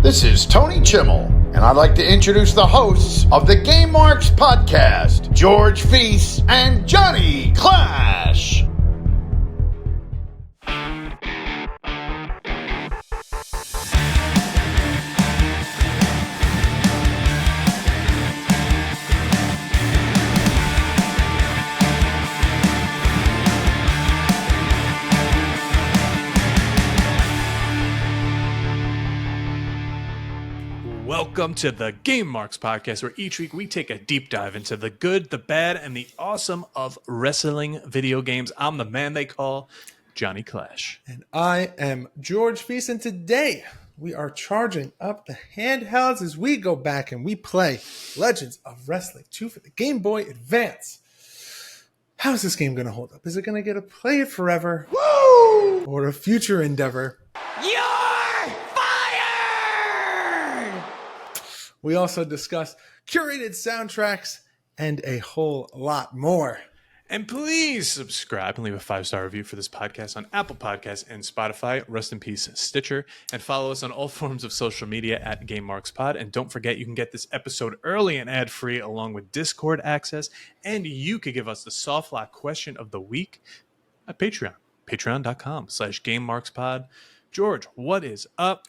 This is Tony Chimmel, and I'd like to introduce the hosts of the Game Marks podcast, George Feis and Johnny Clash. Welcome to the Game Marks podcast, where each week we take a deep dive into the good, the bad, and the awesome of wrestling video games. I'm the man they call Johnny Clash. And I am George Feis, and today we are charging up the handhelds as we go back and we play Legends of Wrestling 2 for the Game Boy Advance. How's this game going to hold up? Is it going to get to play it forever? Woo! Or a future endeavor? We also discuss curated soundtracks and a whole lot more. And please subscribe and leave a 5-star review for this podcast on Apple Podcasts and Spotify. Rest in peace, Stitcher. And follow us on all forms of social media at Game Marks Pod. And don't forget, you can get this episode early and ad-free along with Discord access. And you could give us the soft lock question of the week at Patreon. Patreon.com/GameMarksPod. George, what is up?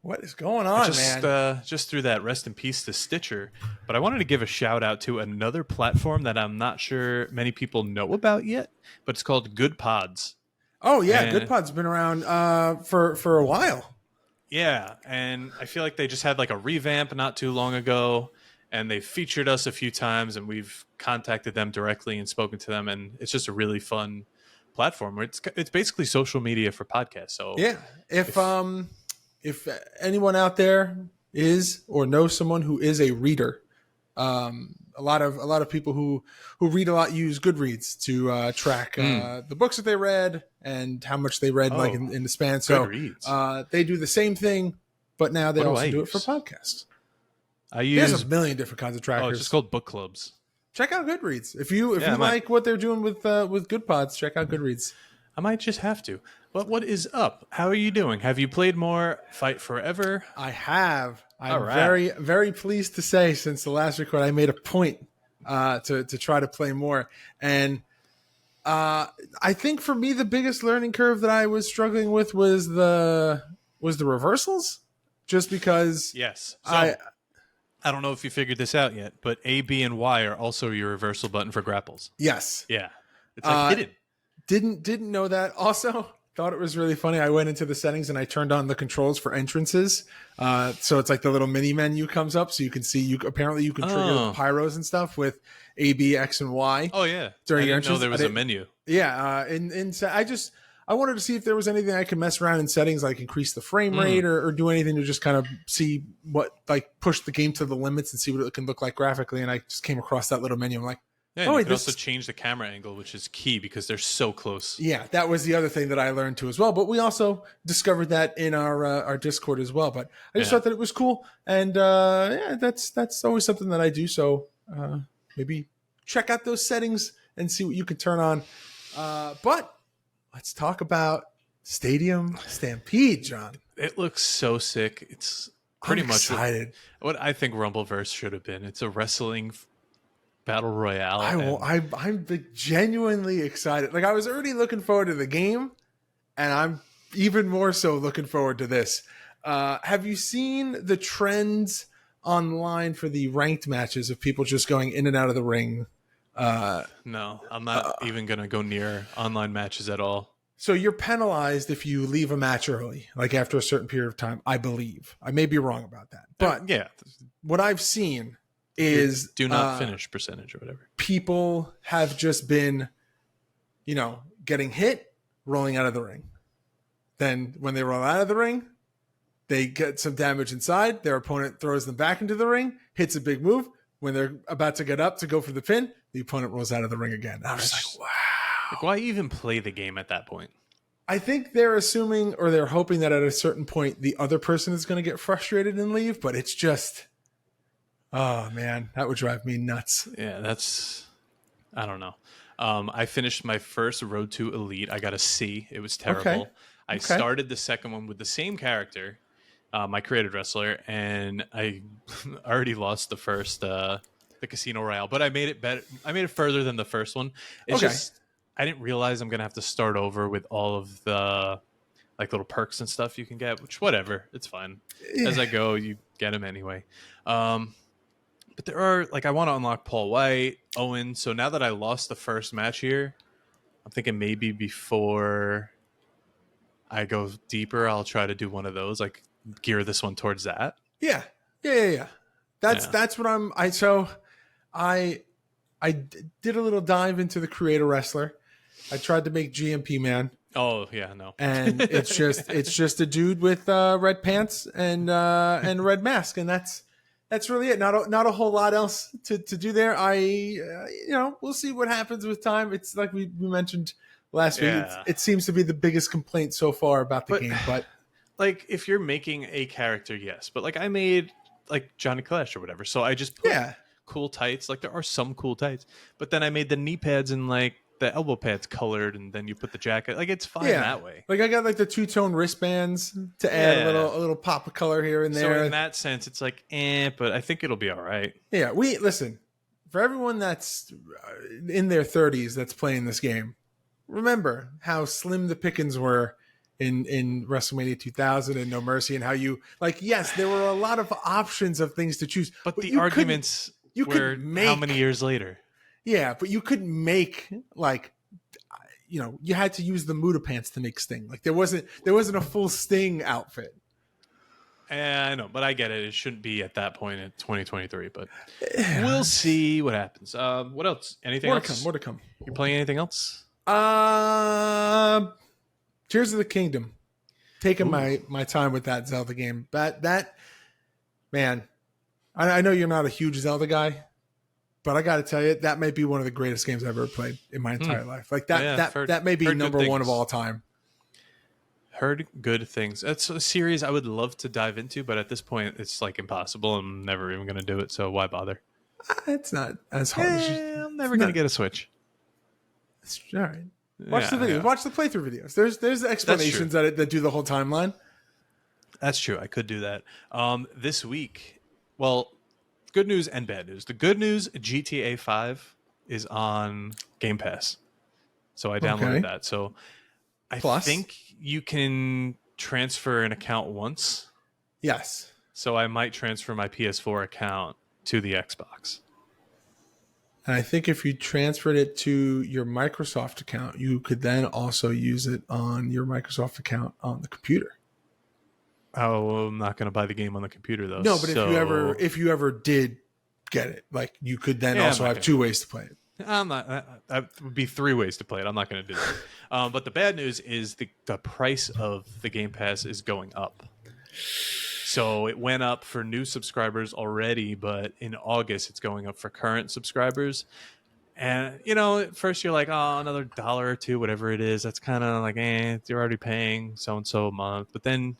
What is going on, man? Just threw that rest in peace to Stitcher, but I wanted to give a shout out to another platform that I'm not sure many people know about yet, but it's called Good Pods. Oh yeah, Good Pod's been around for a while. Yeah, and I feel like they just had like a revamp not too long ago, and they featured us a few times, and we've contacted them directly and spoken to them, and it's just a really fun platform where it's basically social media for podcasts. So yeah, if anyone out there is or knows someone who is a reader, a lot of people who read a lot use Goodreads to track the books that they read and how much they read in the span. So they do the same thing, but now they also do it for podcasts. There's a million different kinds of trackers. Oh, it's just called book clubs. Check out Goodreads. If you like what they're doing with Good Pods, check out Goodreads. I might just have to. But what is up? How are you doing? Have you played more Fight Forever? I have. I'm very, very pleased to say since the last record, I made a point to try to play more. And I think for me, the biggest learning curve that I was struggling with was the reversals. Just because... Yes. So, I don't know if you figured this out yet, but A, B, and Y are also your reversal button for grapples. Yes. Yeah. It's like hidden. Didn't know that. Also, thought it was really funny. I went into the settings and I turned on the controls for entrances. So it's like the little mini menu comes up, so you can see apparently you can trigger the pyros and stuff with A, B, X, and Y. Oh yeah, during your entrance. I didn't know there was a menu. Yeah, and I wanted to see if there was anything I could mess around in settings, like increase the frame rate or do anything to just kind of see what, like, push the game to the limits and see what it can look like graphically. And I just came across that little menu. I'm like, yeah, you can also change the camera angle, which is key because they're so close. Yeah, that was the other thing that I learned too as well. But we also discovered that in our Discord as well. But I just thought that it was cool, and that's always something that I do. So maybe check out those settings and see what you can turn on. But let's talk about Stadium Stampede, John. It looks so sick. It's pretty much excited. What I think Rumbleverse should have been. It's a wrestling battle royale. I'm genuinely excited. Like, I was already looking forward to the game, and I'm even more so looking forward to this. Have you seen the trends online for the ranked matches of people just going in and out of the ring? No, I'm not even going to go near online matches at all. So you're penalized if you leave a match early, like after a certain period of time, I believe. I may be wrong about that. But yeah, what I've seen is do not finish percentage or whatever. People have just been, getting hit, rolling out of the ring. Then when they roll out of the ring, they get some damage inside. Their opponent throws them back into the ring, hits a big move. When they're about to get up to go for the pin, the opponent rolls out of the ring again. I was like, wow. Like, why even play the game at that point? I think they're assuming or they're hoping that at a certain point, the other person is going to get frustrated and leave, but it's just... Oh, man, that would drive me nuts. Yeah, I don't know. I finished my first Road to Elite. I got a C. It was terrible. Okay. I started the second one with the same character, my created wrestler, and I already lost the first the Casino Royale, but I made it better. I made it further than the first one. It's Okay. just I didn't realize I'm gonna have to start over with all of the like little perks and stuff you can get, which whatever, it's fine. As I go, you get them anyway. But there are like I want to unlock Paul White, Owen. So now that I lost the first match here, I'm thinking maybe before I go deeper, I'll try to do one of those, like gear this one towards that. Yeah. That's what I did a little dive into the creator wrestler. I tried to make GMP man. Oh yeah, no. And it's just a dude with red pants and red mask, and that's really it. Not a whole lot else to do there. We'll see what happens with time. It's like we mentioned last week. It seems to be the biggest complaint so far about the game. But like, if you're making a character, yes. But like, I made like Johnny Clash or whatever, so I just put cool tights. Like, there are some cool tights, but then I made the knee pads and like the elbow pads colored, and then you put the jacket. Like, it's fine that way. Like, I got like the two-tone wristbands to add a little pop of color here and there. So in that sense, it's like, but I think it'll be all right. Yeah, listen, for everyone that's in their 30s that's playing this game, remember how slim the pickings were in WrestleMania 2000 and No Mercy, and how you yes, there were a lot of options of things to choose, but the arguments were how many years later. Yeah, but you couldn't make you had to use the Muda pants to make Sting. Like, there wasn't a full Sting outfit. I know, but I get it. It shouldn't be at that point in 2023, but we'll see what happens. What else? Anything else? More to come. You playing anything else? Tears of the Kingdom. Taking my time with that Zelda game. That man, I know you're not a huge Zelda guy, but I got to tell you, that may be one of the greatest games I've ever played in my entire life. Like, that may be number one of all time. Heard good things. That's a series I would love to dive into, but at this point, it's like impossible. I'm never even going to do it, so why bother? It's not as hard as I'm never going to get a Switch. It's all right. Watch the videos. Yeah. Watch the playthrough videos. There's explanations that do the whole timeline. That's true. I could do that. This week, well, good news and bad news. The good news, GTA 5 is on Game Pass. So I downloaded that. So I think you can transfer an account once. Yes. So I might transfer my PS4 account to the Xbox. And I think if you transferred it to your Microsoft account, you could then also use it on your Microsoft account on the computer. Oh, I'm not going to buy the game on the computer though. No, but if you ever did get it, like, you could then also have two ways to play it. I'm not. That would be three ways to play it. I'm not going to do that. But the bad news is the price of the Game Pass is going up. So it went up for new subscribers already, but in August it's going up for current subscribers. And, at first you're like, oh, another $1 or $2, whatever it is. That's kind of like, you're already paying so-and-so a month. But then,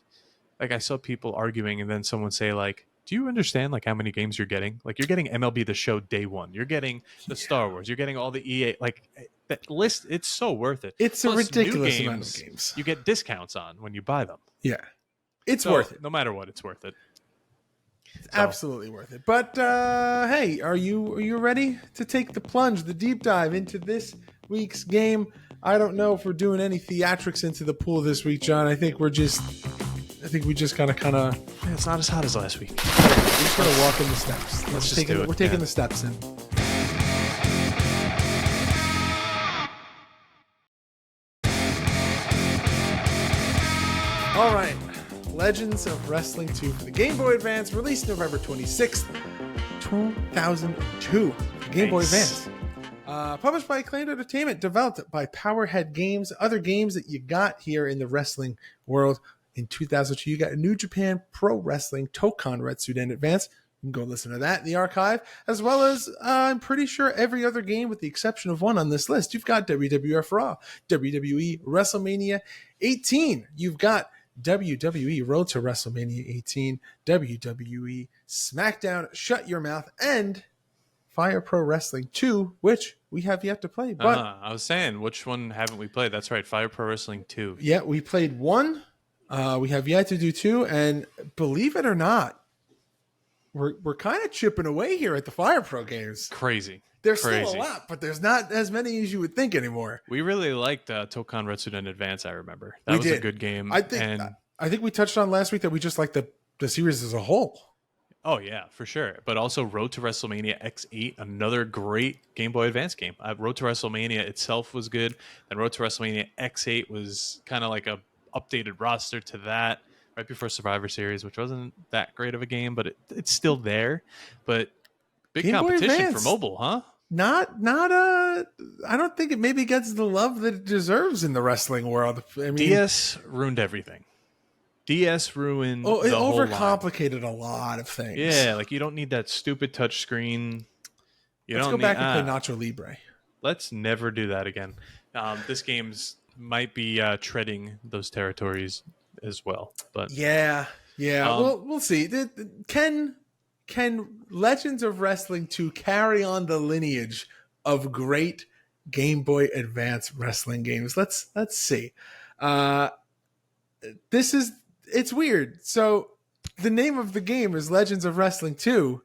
like, I saw people arguing, and then someone say, like, do you understand, like, how many games you're getting? Like, you're getting MLB The Show day one. You're getting the Star Wars. You're getting all the EA. Like, that list, it's so worth it. It's a ridiculous amount of games. You get discounts on when you buy them. Yeah. It's worth it. No matter what, it's worth it. It's absolutely worth it. But, hey, are you ready to take the plunge, the deep dive into this week's game? I don't know if we're doing any theatrics into the pool this week, John. I think we just gotta kind of... It's not as hot as last week. We're just going to walk in the steps. We're taking the steps in. All right. Legends of Wrestling 2 for the Game Boy Advance, released November 26th, 2002. Game Boy Advance. Published by Acclaimed Entertainment, developed by Powerhead Games. Other games that you got here in the wrestling world in 2002, you got New Japan Pro Wrestling Tokon Retsuden Advance. You can go listen to that in the archive, as well as I'm pretty sure every other game with the exception of one on this list. You've got WWF Raw, WWE WrestleMania 18. You've got WWE Road to WrestleMania 18, WWE SmackDown Shut Your Mouth, and Fire Pro Wrestling 2, which we have yet to play. But I was saying, which one haven't we played? That's right, Fire Pro Wrestling 2. Yeah, we played one. We have yet to do 2, and believe it or not, we're kind of chipping away here at the Fire Pro games. Crazy. There's Crazy. still a lot, but there's not as many as you would think anymore. We really liked Tokan Retsuden Advance, I remember. That was a good game. I think we touched on last week that we just like the series as a whole. Oh, yeah, for sure. But also Road to WrestleMania X8, another great Game Boy Advance game. Road to WrestleMania itself was good. And Road to WrestleMania X8 was kind of like a updated roster to that right before Survivor Series, which wasn't that great of a game, but it's still there. But big Game Boy competition Advance. for mobile, huh? I don't think it maybe gets the love that it deserves in the wrestling world. I mean, DS ruined everything. DS ruined it the whole line. overcomplicated a lot of things. Yeah, like you don't need that stupid touch screen. Let's go back and play Nacho Libre. Let's never do that again. This game's might be treading those territories as well. But yeah. We'll see. Can Legends of Wrestling 2 carry on the lineage of great Game Boy Advance wrestling games? Let's see. It's weird. So the name of the game is Legends of Wrestling 2,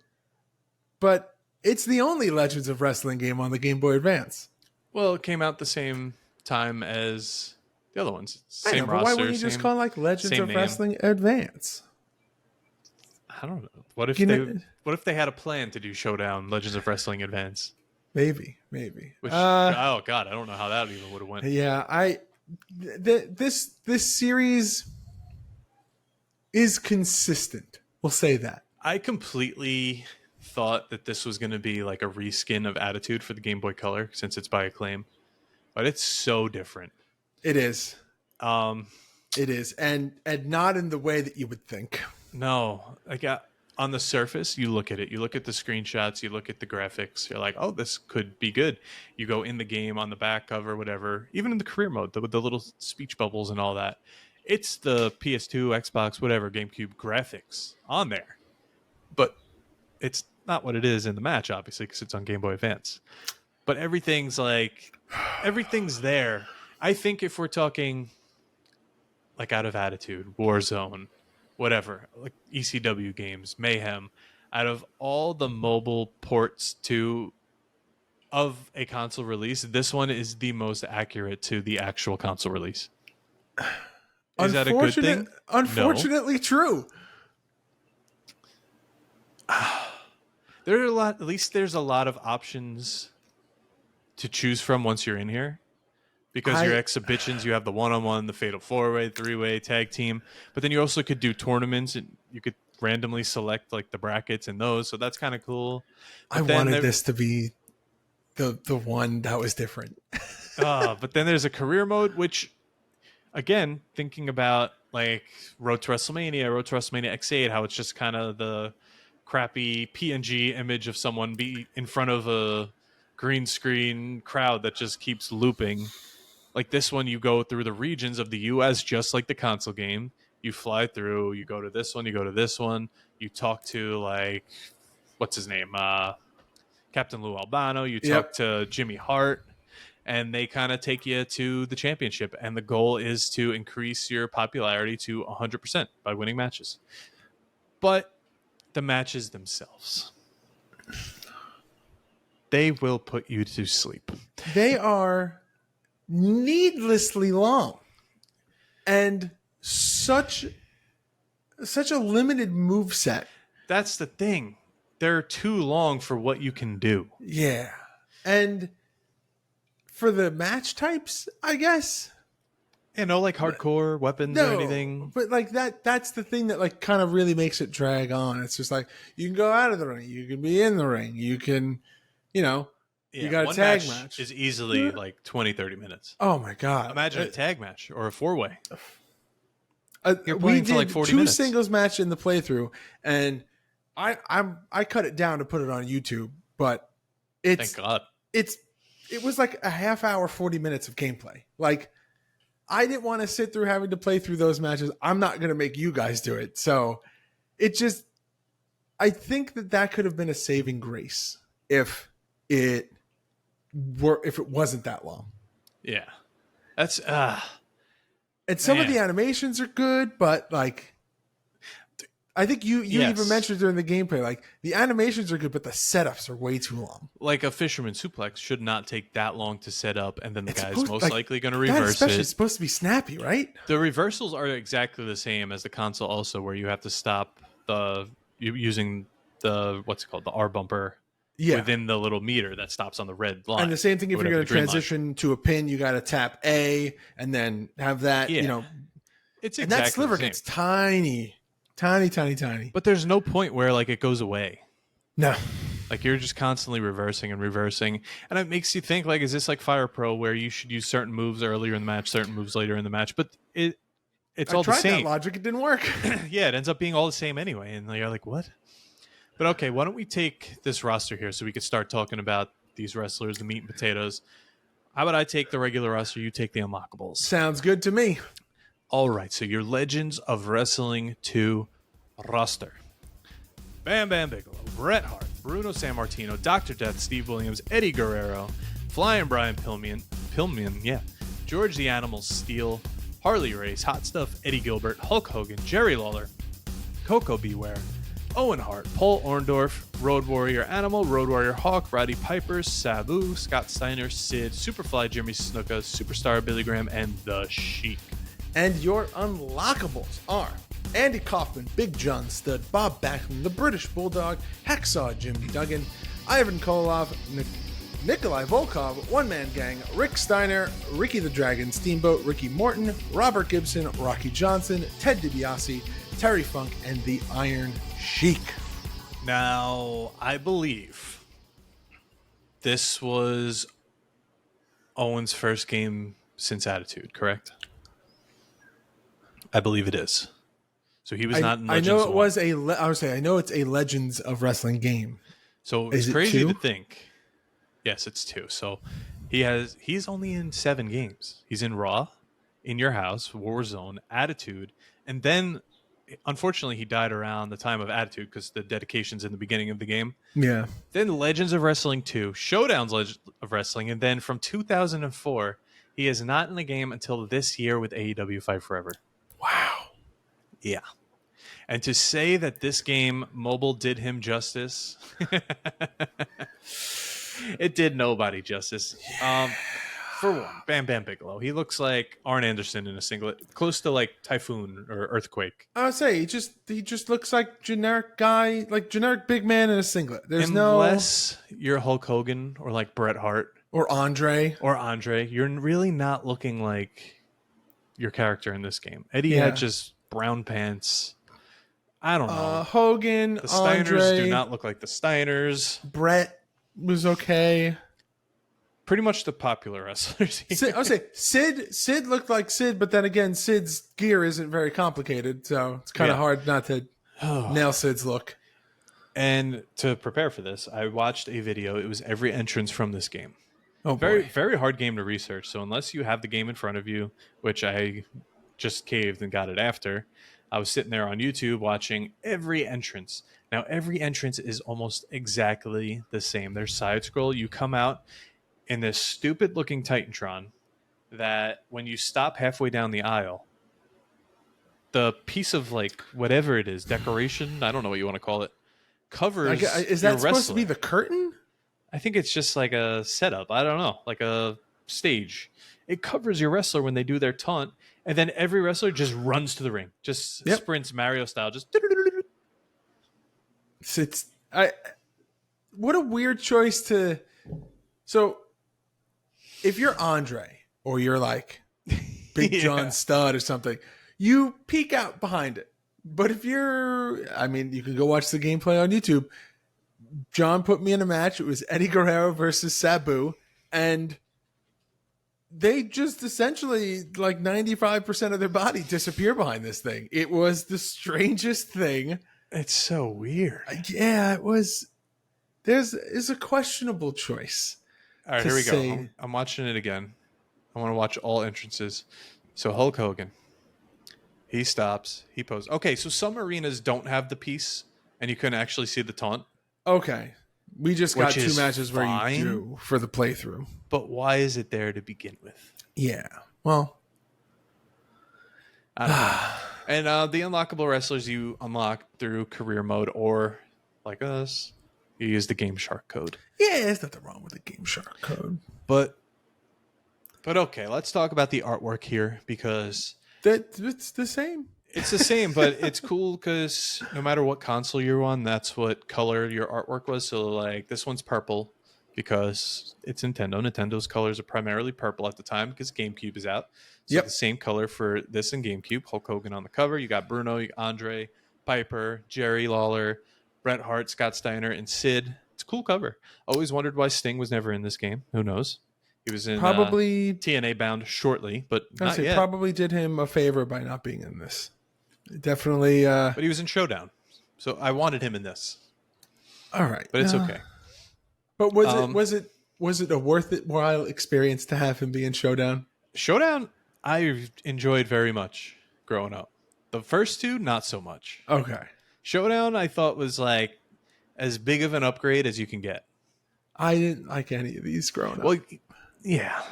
but it's the only Legends of Wrestling game on the Game Boy Advance. Well, it came out the same time as the other ones. Same I know, but roster. why wouldn't you just call it like Legends of Wrestling Advance? I don't know. What if they had a plan to do Showdown Legends of Wrestling Advance? Maybe. Which oh god, I don't know how that even would have went. Yeah, this series is consistent. We'll say that. I completely thought that this was going to be like a reskin of Attitude for the Game Boy Color since it's by Acclaim, but it's so different. It is. It is, and not in the way that you would think. No, like on the surface, you look at it, you look at the screenshots, you look at the graphics, you're like, oh, this could be good. You go in the game on the back cover, whatever, even in the career mode, with the little speech bubbles and all that. It's the PS2, Xbox, whatever, GameCube graphics on there. But it's not what it is in the match, obviously, because it's on Game Boy Advance. But everything's there. I think if we're talking like Out of Attitude, Warzone, whatever, like ECW games, Mayhem, out of all the mobile ports of a console release, this one is the most accurate to the actual console release. Is that a good thing? Unfortunately, no. True. There are at least there's a lot of options to choose from once you're in here. Because your exhibitions, you have the one-on-one, the fatal four-way, three-way, tag team. But then you also could do tournaments, and you could randomly select like the brackets and those. So that's kind of cool. But I wanted this to be the one that was different. But then there's a career mode, which, again, thinking about like Road to WrestleMania X8, how it's just kind of the crappy PNG image of someone be in front of a green screen crowd that just keeps looping. Like this one, you go through the regions of the U.S. just like the console game. You fly through. You go to this one. You go to this one. You talk to like, what's his name? Captain Lou Albano. You talk to Jimmy Hart, and they kind of take you to the championship. And the goal is to increase your popularity to 100% by winning matches. But the matches themselves, they will put you to sleep. They are needlessly long and such a limited move set. That's the thing. They're too long for what you can do. Yeah. And for the match types, I guess. No like hardcore weapons or anything. But like that's the thing that like kind of really makes it drag on. It's just like you can go out of the ring, you can be in the ring, you can, you got a tag match. Is easily like 20, 30 minutes. Oh my God. Imagine a tag match or a four-way. You're playing for like 40 minutes. 2 singles match in the playthrough, and I cut it down to put it on YouTube, but thank God. It was like a half hour, 40 minutes of gameplay. Like I didn't want to sit through having to play through those matches. I'm not going to make you guys do it. So I think that could have been a saving grace if it wasn't that long. Yeah. That's And some of the animations are good, but like, I think you even mentioned during the gameplay, like the animations are good, but the setups are way too long. Like a fisherman suplex should not take that long to set up, and then the guy's most likely going to reverse it. It's supposed to be snappy, right? The reversals are exactly the same as the console, also, where you have to stop using the what's it called, the R bumper within the little meter that stops on the red line. And the same thing if you're going to transition to a pin, you got to tap A and then have that. You know, it's and that sliver gets tiny. But there's no point where like it goes away. No. Like you're just constantly reversing. And it makes you think, like, is this like Fire Pro where you should use certain moves earlier in the match, certain moves later in the match? But it's all the same. I tried that logic. It didn't work. Yeah, it ends up being all the same anyway. And you're like, what? But okay, why don't we take this roster here so we could start talking about these wrestlers, the meat and potatoes. How about I take the regular roster, you take the unlockables? Sounds good to me. All right, so your Legends of Wrestling 2 roster. Bam Bam Bigelow, Bret Hart, Bruno Sammartino, Dr. Death, Steve Williams, Eddie Guerrero, Flying Brian Pillman, George the Animal Steele, Harley Race, Hot Stuff, Eddie Gilbert, Hulk Hogan, Jerry Lawler, Coco Beware, Owen Hart, Paul Orndorff, Road Warrior Animal, Road Warrior Hawk, Roddy Piper, Sabu, Scott Steiner, Sid, Superfly Jimmy Snuka, Superstar Billy Graham, and The Sheik. And your unlockables are Andy Kaufman, Big John Studd, Bob Backlund, the British Bulldog, Hacksaw Jimmy Duggan, Ivan Koloff, Nikolai Volkov, One Man Gang, Rick Steiner, Ricky the Dragon Steamboat, Ricky Morton, Robert Gibson, Rocky Johnson, Ted DiBiase, Terry Funk, and the Iron Sheik. Now, I believe this was Owen's first game since Attitude, correct? I believe it is. So he was not in Legends. I know it was I would say I know it's a Legends of Wrestling game. So it's crazy to think. Yes, it's 2. So he's only in 7 games. He's in Raw, In Your House, Warzone, Attitude, and then unfortunately he died around the time of Attitude because the dedication's in the beginning of the game. Yeah. Then Legends of Wrestling 2, Showdown's Legends of Wrestling, and then from 2004, he is not in the game until this year with AEW Fight Forever. Wow. Yeah. And to say that this game mobile did him justice, it did nobody justice. For one, Bam Bam Bigelow. He looks like Arn Anderson in a singlet, close to like Typhoon or Earthquake. I would say he just looks like generic guy, like generic big man in a singlet. Unless you're Hulk Hogan or like Bret Hart. Or Andre. You're really not looking like your character in this game. Eddie had just brown pants. I don't know. Hogan, the Steiners do not look like the Steiners. Bret was okay. Pretty much the popular wrestlers here. I would say Sid looked like Sid, but then again, Sid's gear isn't very complicated, so it's kind of hard not to nail Sid's look. And to prepare for this, I watched a video. It was every entrance from this game. Oh, very, boy. very hard game to research. So unless you have the game in front of you, which I just caved and got it after, I was sitting there on YouTube watching every entrance. Now, every entrance is almost exactly the same. There's side scroll. You come out in this stupid looking Titantron that when you stop halfway down the aisle, the piece of like whatever it is, decoration, I don't know what you want to call it, covers is that supposed to be the curtain? I think it's just like a setup. I don't know, like a stage. It covers your wrestler when they do their taunt, and then every wrestler just runs to the ring, just sprints Mario style, just. What a weird choice to. So, if you're Andre or you're like Big John Studd or something, you peek out behind it. But if you're, you can go watch the gameplay on YouTube. John put me in a match. It was Eddie Guerrero versus Sabu, and they just essentially like 95% of their body disappear behind this thing. It was the strangest thing. It's so weird. Yeah, it was. Is a questionable choice. All right, here we go. I'm watching it again. I want to watch all entrances. So Hulk Hogan, he stops, he poses. Okay, so some arenas don't have the piece, and you couldn't actually see the taunt. Okay, we just got 2 matches where you do for the playthrough. But why is it there to begin with? Yeah, well, I don't know. And the unlockable wrestlers you unlock through career mode, or like us, you use the Game Shark code. Yeah, there's nothing wrong with the Game Shark code. But okay, let's talk about the artwork here, because It's the same. it's the same, but it's cool because no matter what console you're on, that's what color your artwork was. So like this one's purple because it's Nintendo. Nintendo's colors are primarily purple at the time because GameCube is out. So the same color for this and GameCube. Hulk Hogan on the cover. You got Bruno, you got Andre, Piper, Jerry Lawler, Bret Hart, Scott Steiner, and Sid. It's a cool cover. Always wondered why Sting was never in this game. Who knows? He was in Probably TNA bound shortly, but not yet. probably did him a favor by not being in this. Definitely. But he was in Showdown, so I wanted him in this. All right, But it's okay. But was it a worth it while experience to have him be in Showdown? Showdown, I enjoyed very much growing up. The first two, not so much. Okay. Showdown, I thought was like as big of an upgrade as you can get. I didn't like any of these growing up. Well, yeah.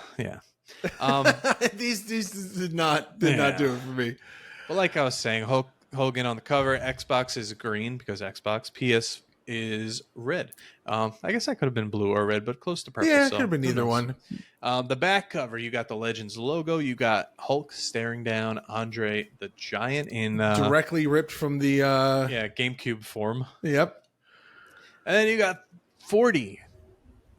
these did not do it for me. But like I was saying, Hogan on the cover, Xbox is green because Xbox, PS is red. I guess that could have been blue or red, but close to purple. Yeah, it so could have been either one. The back cover, you got the Legends logo. You got Hulk staring down Andre the Giant in directly ripped from the GameCube form. Yep. And then you got 40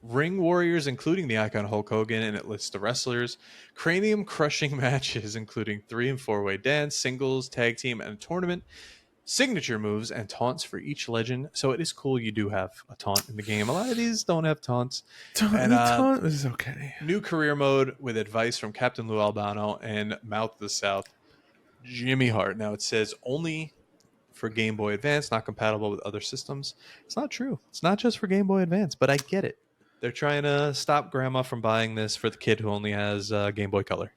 ring warriors, including the icon Hulk Hogan, and it lists the wrestlers. Cranium crushing matches, including 3- and 4-way dance, singles, tag team, and a tournament. Signature moves and taunts for each legend. So it is cool you do have a taunt in the game. A lot of these don't have taunts. Taunt is okay. New career mode with advice from Captain Lou Albano and Mouth of the South, Jimmy Hart. Now it says only for Game Boy Advance, not compatible with other systems. It's not true. It's not just for Game Boy Advance, but I get it. They're trying to stop grandma from buying this for the kid who only has Game Boy Color.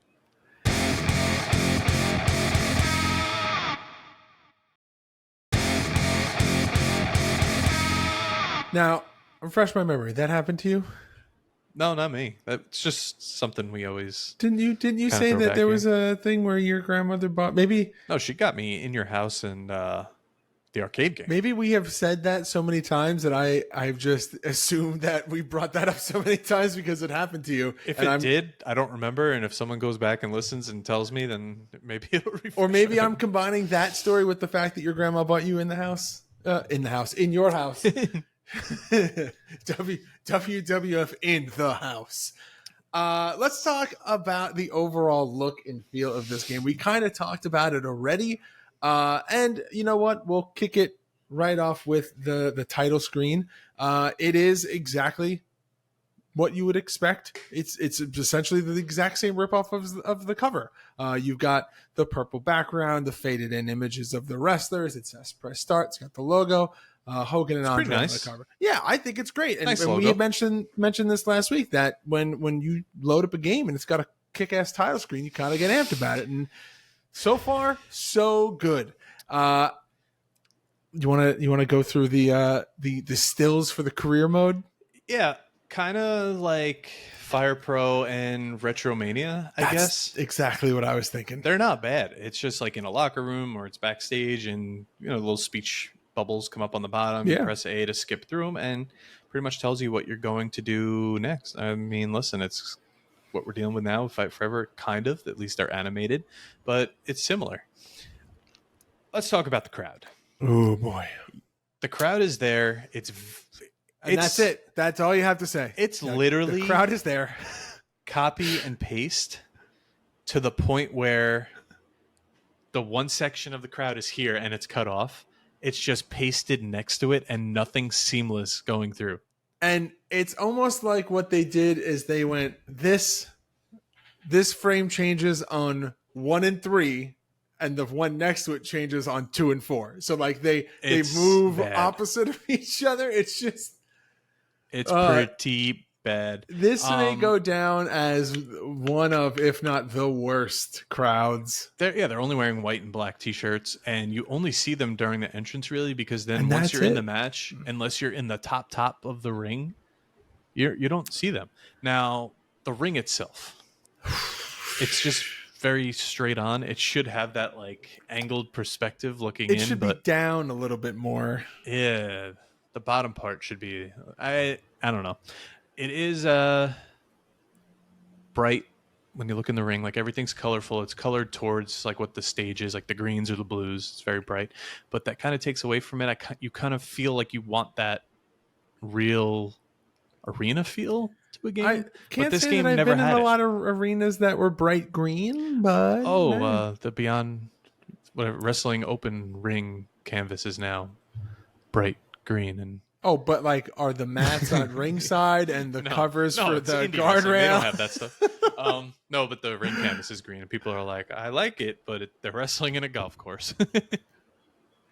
Now, refresh my memory. That happened to you? No, not me. That's just something we always... Didn't you say that there was a thing where your grandmother bought... Maybe... No, she got me In Your House and the arcade game. Maybe we have said that so many times that I've just assumed that we brought that up so many times because it happened to you. If it did, I don't remember. And if someone goes back and listens and tells me, then maybe it'll refresh. Or maybe I'm combining that story with the fact that your grandma bought you in your house. WWF in the house. Let's talk about the overall look and feel of this game. We kind of talked about it already. And you know what? We'll kick it right off with the title screen. It is exactly what you would expect. It's essentially the exact same ripoff of the cover. You've got the purple background, the faded in images of the wrestlers. It says press start. It's got the logo. Hogan and Andre on the cover. Yeah, I think it's great. And we had mentioned this last week that when you load up a game and it's got a kick-ass title screen, you kind of get amped about it. And so far, so good. You want to go through the stills for the career mode? Yeah, kind of like Fire Pro and Retromania, I guess. Exactly what I was thinking. They're not bad. It's just like in a locker room or it's backstage, and little speech bubbles come up on the bottom. Yeah. You press A to skip through them, and pretty much tells you what you're going to do next. I mean, listen, it's what we're dealing with now with Fight Forever, kind of. At least they're animated, but it's similar. Let's talk about the crowd. Oh boy, the crowd is there. That's it. That's all you have to say. It's literally the crowd is there. Copy and paste to the point where the one section of the crowd is here and it's cut off. It's just pasted next to it and nothing seamless going through. And it's almost like what they did is they went, this frame changes on 1 and 3, and the one next to it changes on 2 and 4. So like they move bad. Opposite of each other. It's pretty bad. This may go down as one of, if not the worst crowds. They're only wearing white and black t-shirts, and you only see them during the entrance, really, because then once you're in the match, unless you're in the top of the ring, you don't see them. Now, the ring itself, it's just very straight on. It should have that like angled perspective looking It in, should be but down a little bit more. yeah, the bottom part should be. I don't know. It is bright when you look in the ring. Like everything's colorful. It's colored towards like what the stage is, like the greens or the blues. It's very bright, but that kind of takes away from it. You kind of feel like you want that real arena feel to a game. I but can't this say game that I've never been in had a it. lot of arenas that were bright green, but The Beyond whatever wrestling open ring canvas is now bright green and but like, are the mats on ringside and the covers for it's the indie wrestling. They don't guardrail? have that stuff. No, but the ring canvas is green, and people are like, "I like it," but they're wrestling in a golf course.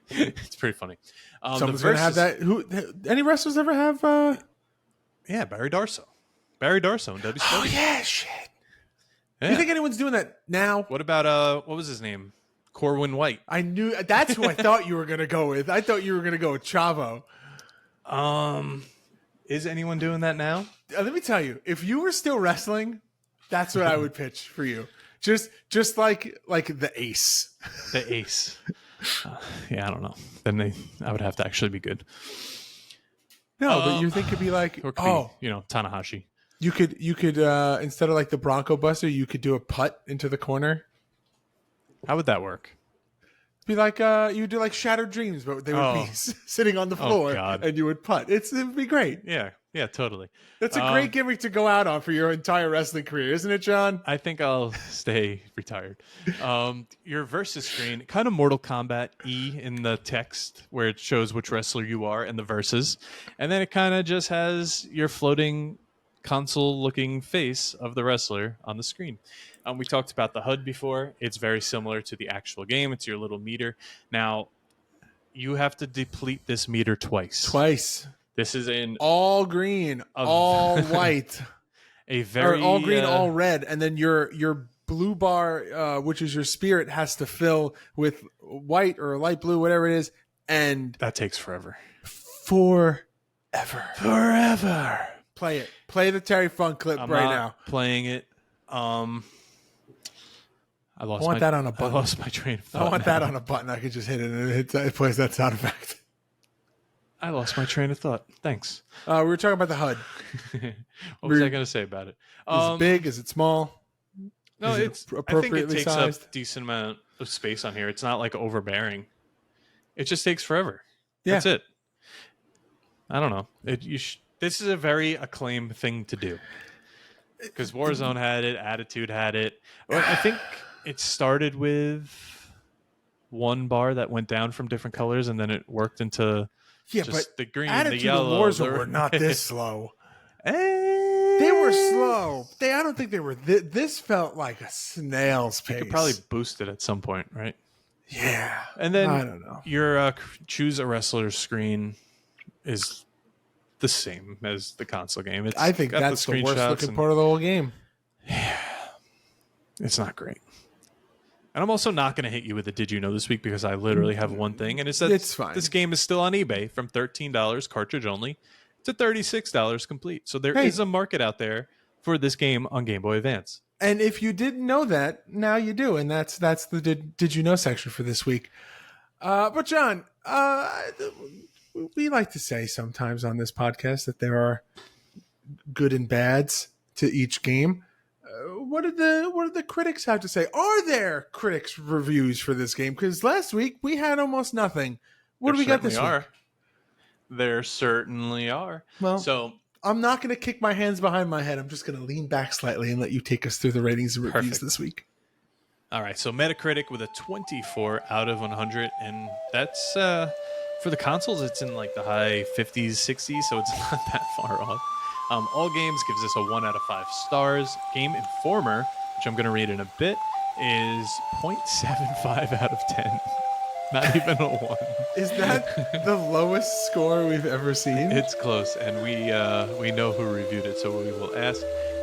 It's pretty funny. Someone's gonna have that. Any wrestlers ever have? Yeah, Barry Darso in WCW. Oh yeah, shit. Yeah. Do you think anyone's doing that now? What about what was his name? Corwin White. I knew that's who I thought you were gonna go with. I thought you were gonna go with Chavo. Is anyone doing that now? Let me tell you, if you were still wrestling, that's what I would pitch for you. Just like the Ace. The Ace. Yeah, I don't know. Then I would have to actually be good. No, but you think it'd be like, Or could be, Tanahashi. you could instead of like the Bronco Buster, you could do a putt into the corner. How would that work? Be like you do like Shattered Dreams, but they would be sitting on the floor God. and you would putt. It would be great. Yeah, totally. That's a great gimmick to go out on for your entire wrestling career, isn't it, John? I think I'll stay retired. Your versus screen, kind of Mortal Kombat E in the text where it shows which wrestler you are and the versus. And then it kind of just has your floating console looking face of the wrestler on the screen. We talked about the HUD before. It's very similar to the actual game. It's your little meter. Now, you have to deplete this meter twice. This is in all green, all white, or all green, all red, and then your blue bar, which is your spirit, has to fill with white or light blue, whatever it is, and that takes forever. Forever. Play it. Play the Terry Funk clip I'm right not now. Playing it. I want that on a button. I lost my train of thought. I want that on a button. I could just hit it and it plays that sound effect. I lost my train of thought. Thanks. We were talking about the HUD. What was I going to say about it? Is it big? Is it small? No, is it's appropriately I think it takes sized? up a decent amount of space on here. It's not like overbearing. It just takes forever. Yeah. That's it. I don't know. This is a very acclaimed thing to do. Because Warzone had it, Attitude had it. I think it started with one bar that went down from different colors, and then it worked into just the green, Attitude the yellow. and Warzone were not this slow. They They were slow. I don't think they were. This felt like a snail's pace. You could probably boost it at some point, right? Yeah. And then I don't know. Your choose a wrestler screen is the same as the console game. I think that's the worst looking part of the whole game. Yeah, it's not great. And I'm also not going to hit you with a Did You Know this week because I literally have one thing, and it's that It's fine. This game is still on eBay from $13 cartridge only to $36 complete. So there is a market out there for this game on Game Boy Advance. And if you didn't know that, now you do, and that's the did you know section for this week. But John, we like to say sometimes on this podcast that there are good and bads to each game. What did the critics have to say? Are there critics reviews for this game? Because last week we had almost nothing. What do we got this week? There certainly are. Well, so I'm not going to kick my hands behind my head. I'm just going to lean back slightly and let you take us through the ratings and reviews this week. All right. So Metacritic with a 24 out of 100, and that's for the consoles. It's in like the high 50s, 60s, so it's not that far off. All Games gives us a 1 out of 5 stars. Game Informer, which I'm going to read in a bit, is 0.75 out of 10. Not even a 1. Is that the lowest score we've ever seen? It's close, and we know who reviewed it, so we will ask.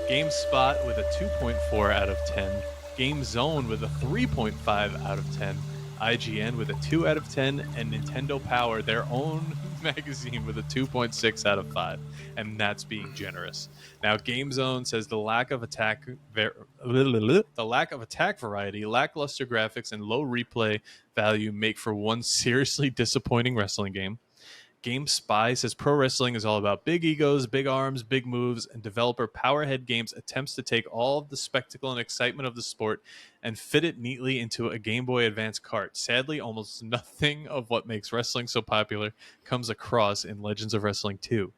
GameSpot with a 2.4 out of 10. GameZone with a 3.5 out of 10. IGN with a 2 out of 10. And Nintendo Power, their own magazine with a 2.6 out of 5, and that's being generous. Now, GameZone says the lack of attack variety, lackluster graphics, and low replay value make for one seriously disappointing wrestling game. GameSpy says pro wrestling is all about big egos, big arms, big moves, and developer Powerhead Games attempts to take all of the spectacle and excitement of the sport and fit it neatly into a Game Boy Advance cart. Sadly, almost nothing of what makes wrestling so popular comes across in Legends of Wrestling 2.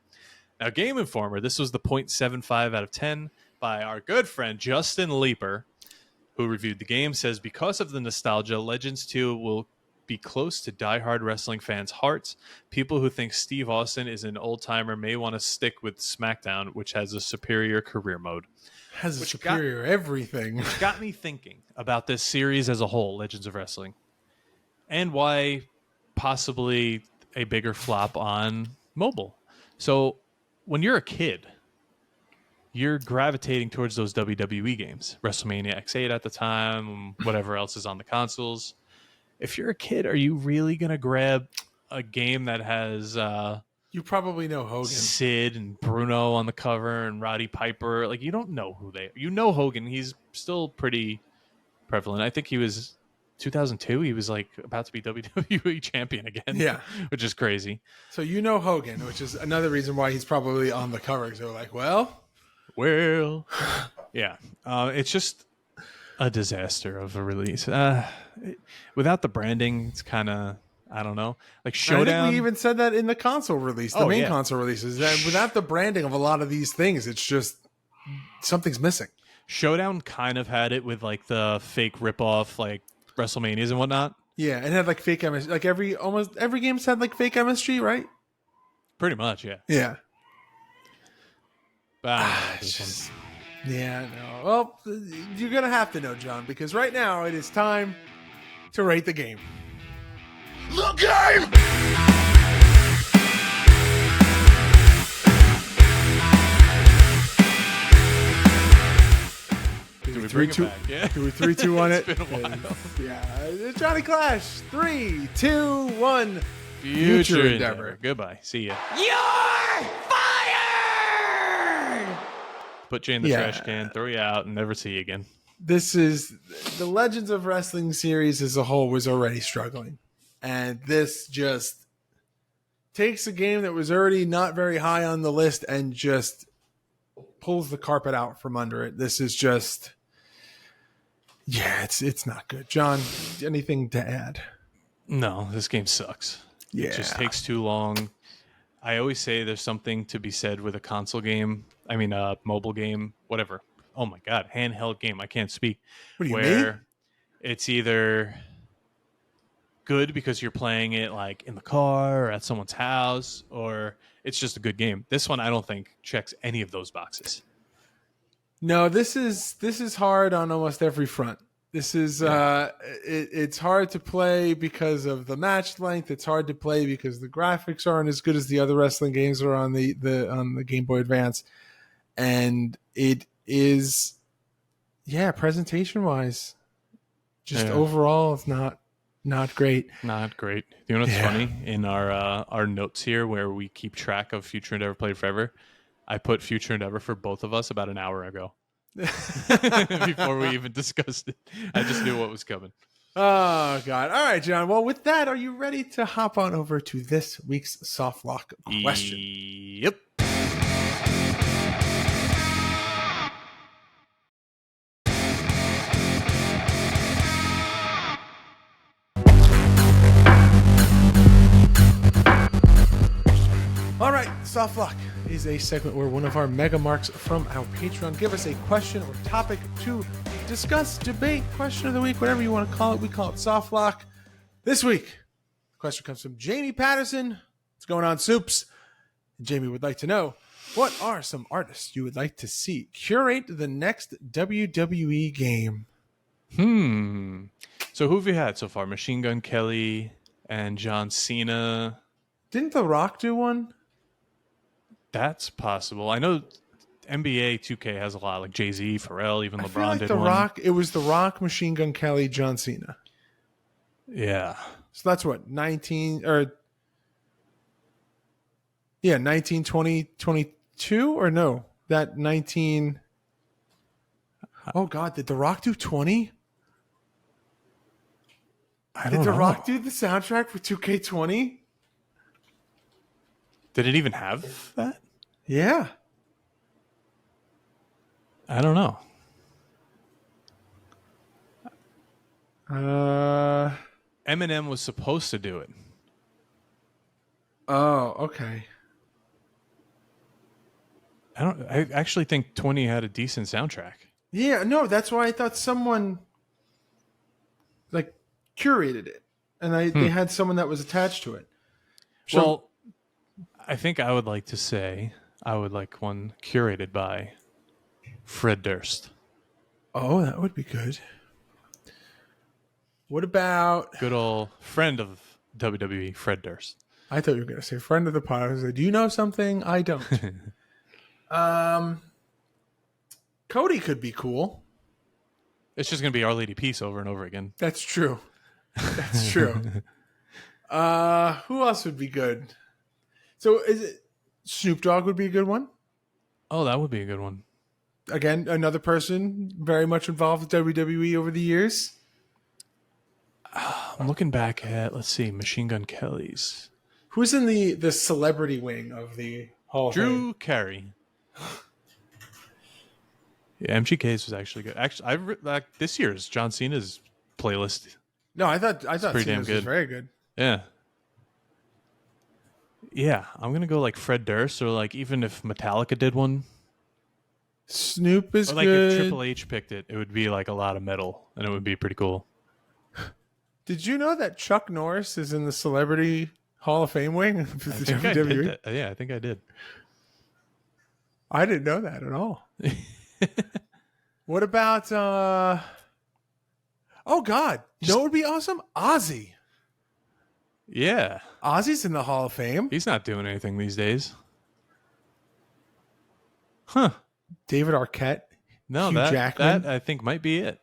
Now, Game Informer, this was the 0.75 out of 10 by our good friend Justin Leeper, who reviewed the game, says because of the nostalgia, Legends 2 will be close to diehard wrestling fans' hearts. People who think Steve Austin is an old-timer may want to stick with SmackDown, which has a superior career mode. Has a superior everything. Which got me thinking about this series as a whole, Legends of Wrestling, and why possibly a bigger flop on mobile. So when you're a kid, you're gravitating towards those WWE games, WrestleMania X8 at the time, whatever else is on the consoles. If you're a kid, are you really going to grab a game that has you probably know Hogan, Sid and Bruno on the cover and Roddy Piper? Like, you don't know who they are. You know Hogan. He's still pretty prevalent. I think he was 2002. He was like about to be WWE champion again. Yeah. Which is crazy. So you know Hogan, which is another reason why he's probably on the cover. So like, well, yeah. It's just a disaster of a release. Without the branding, it's kind of, I don't know. Like Showdown. I think we even said that in the console release, the main console releases. That without the branding of a lot of these things, it's just something's missing. Showdown kind of had it with like the fake ripoff, like WrestleManias and whatnot. Yeah, and it had like fake MSG. Like almost every game's had like fake MSG, right? Pretty much, yeah. Yeah. But I don't know, yeah, no. Well, you're going to have to know, John, because right now it is time to rate the game. The game! Do we bring it back? Yeah. Do we 3, 2, 1 it? It's been a while. Yeah. Johnny Clash. 3, 2, 1. Future Endeavor. Goodbye. See ya. You're fired! Put you in the trash can, throw you out, and never see you again. This is the Legends of Wrestling series as a whole was already struggling. And this just takes a game that was already not very high on the list and just pulls the carpet out from under it. This is just, it's not good. John, anything to add? No, this game sucks. Yeah. It just takes too long. I always say there's something to be said with a console game. I mean, a mobile game, whatever. Oh my God, handheld game. I can't speak. What do you mean? It's either good because you're playing it like in the car or at someone's house, or it's just a good game. This one, I don't think checks any of those boxes. No, this is hard on almost every front. This is it's hard to play because of the match length. It's hard to play because the graphics aren't as good as the other wrestling games are on the Game Boy Advance, and it is, presentation wise, just overall, it's not great. Not great. You know what's funny? In our notes here, where we keep track of Future Endeavor Played Forever, I put Future Endeavor for both of us about an hour ago. Before we even discussed it. I just knew what was coming. Oh, God. All right, John. Well, with that, are you ready to hop on over to this week's soft lock question? Yep. All right, Soft Lock is a segment where one of our mega marks from our Patreon give us a question or topic to discuss, debate, question of the week, whatever you want to call it. We call it Soft Lock. This week, the question comes from Jamie Patterson. What's going on, Soups? Jamie would like to know, what are some artists you would like to see curate the next WWE game? So who have you had so far? Machine Gun Kelly and John Cena. Didn't The Rock do one? That's possible. I know NBA 2K has a lot, like Jay-Z, Pharrell, even I LeBron feel like did The one. Rock. It was The Rock, Machine Gun Kelly, John Cena. Yeah. So that's what, 19 or Yeah, 19, 20, 22, or no? That 19. Oh, God, did The Rock do 20? I Did don't The know. Rock do the soundtrack for 2K20? Did it even have that? Yeah. I don't know. Eminem was supposed to do it. Oh, okay. I actually think 20 had a decent soundtrack. Yeah, no, that's why I thought someone like curated it, and they had someone that was attached to it. So, Well, I think I would like to say I would like one curated by Fred Durst. oh, that would be good. What about? Good old friend of WWE, Fred Durst. I thought you were going to say friend of the pod. I was like, do you know something? I don't. Cody could be cool. It's just going to be Our Lady Peace over and over again. That's true. That's true. Who else would be good? So is it Snoop Dogg would be a good one? Oh, that would be a good one. Again, another person very much involved with WWE over the years. I'm looking back at, let's see, Machine Gun Kelly's. Who's in the celebrity wing of the Hall of Fame? Drew Carey. Yeah, MGK's was actually good. Actually, like this year's John Cena's playlist. No, I thought pretty damn Cena's was good. very good. Yeah. Yeah, I'm going to go like Fred Durst, or like even if Metallica did one. Snoop is Or like good. if Triple H picked it, it would be like a lot of metal, and it would be pretty cool. Did you know that Chuck Norris is in the Celebrity Hall of Fame wing of the I think I did WWE? that. Yeah, I think I did. I didn't know that at all. What about oh God. You know what would be awesome? Ozzy. Yeah. Ozzy's in the Hall of Fame. He's not doing anything these days. Huh. David Arquette. No, Hugh Jackman. that I think might be it.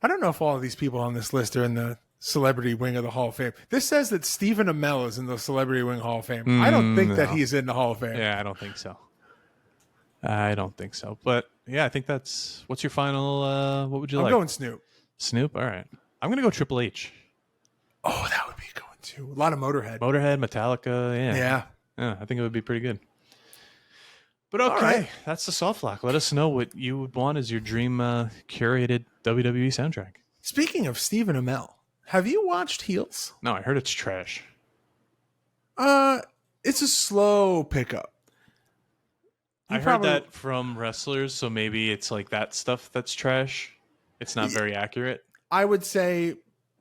I don't know if all of these people on this list are in the celebrity wing of the Hall of Fame. This says that Stephen Amell is in the celebrity wing Hall of Fame. I don't think that no. he's in the Hall of Fame. Yeah, I don't think so. But yeah, I think that's. What's your final? What would you I'm like? going Snoop. Snoop. All right. I'm gonna go Triple H. Oh, that would be a good one too. A lot of Motorhead. Motorhead, Metallica. Yeah. Yeah, I think it would be pretty good. But okay, right. That's the soft lock. Let us know what you would want as your dream curated WWE soundtrack. Speaking of Stephen Amell, have you watched Heels? No, I heard it's trash. It's a slow pickup. I heard that from wrestlers, so maybe it's like that stuff that's trash. It's not very accurate. I would say,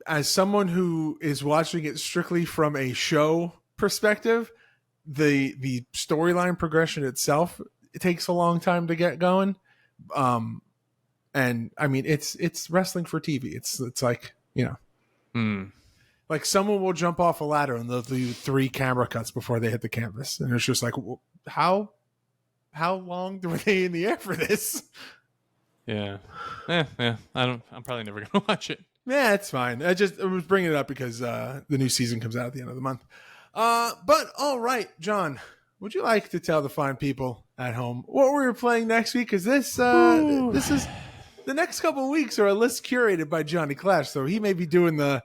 as someone who is watching it strictly from a show perspective, the storyline progression itself, it takes a long time to get going. And I mean, it's wrestling for TV. It's like, you know, like someone will jump off a ladder and they'll do 3 camera cuts before they hit the canvas. And it's just like, how long were they in the air for this? Yeah. Yeah. I'm probably never gonna watch it. Yeah, it's fine. I was bringing it up because the new season comes out at the end of the month. But all right, John, would you like to tell the fine people at home what we're playing next week? Because this is the next couple of weeks are a list curated by Johnny Clash, so he may be doing the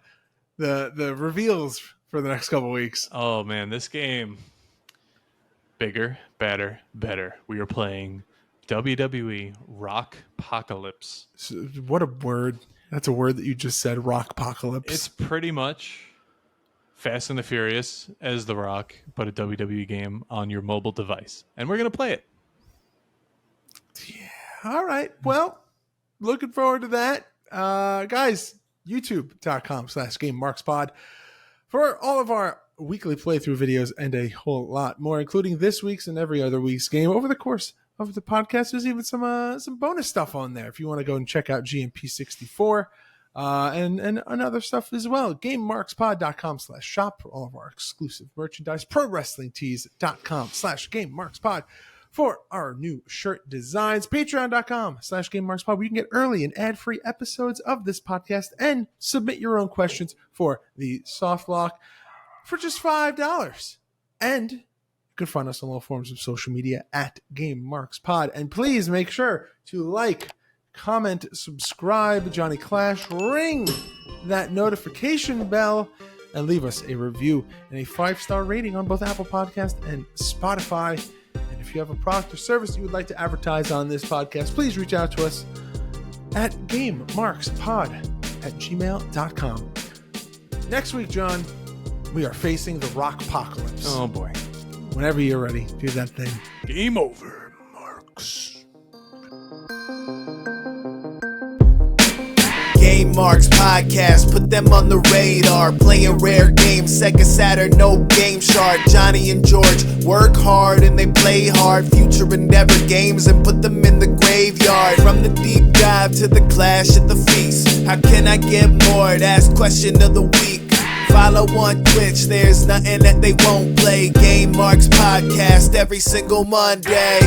reveals for the next couple of weeks. Oh man, this game. Bigger, better, better. We are playing WWE Rock Apocalypse. So, what a word. That's a word that you just said, Rock Apocalypse. It's pretty much Fast and the Furious as The Rock, but a WWE game on your mobile device. And we're going to play it. Yeah. All right. Well, looking forward to that. Guys, youtube.com/GameMarksPod for all of our weekly playthrough videos and a whole lot more, including this week's and every other week's game. Over the course of the podcast, there's even some bonus stuff on there if you want to go and check out GMP64 and other stuff as well. GameMarksPod.com/shop for all of our exclusive merchandise. ProWrestlingTees.com/GameMarksPod for our new shirt designs. Patreon.com/GameMarksPod, where you can get early and ad-free episodes of this podcast and submit your own questions for the soft lock. for just $5. And you can find us on all forms of social media at GameMarksPod. And please make sure to like, comment, subscribe, Johnny Clash, ring that notification bell, and leave us a review and a 5-star rating on both Apple Podcast and Spotify. And if you have a product or service you would like to advertise on this podcast, please reach out to us at GameMarksPod@gmail.com. Next week, John, we are facing the Rockpocalypse. Oh boy. Whenever you're ready, do that thing. Game over, Marks. Game Marks Podcast, put them on the radar. Playing rare games, Sega Saturn, no Game Shark. Johnny and George work hard and they play hard. Future endeavor games and put them in the graveyard. From the deep dive to the clash at the feast. How can I get more? That's question of the week. Follow on Twitch, there's nothing that they won't play. Game Marks Podcast every single Monday.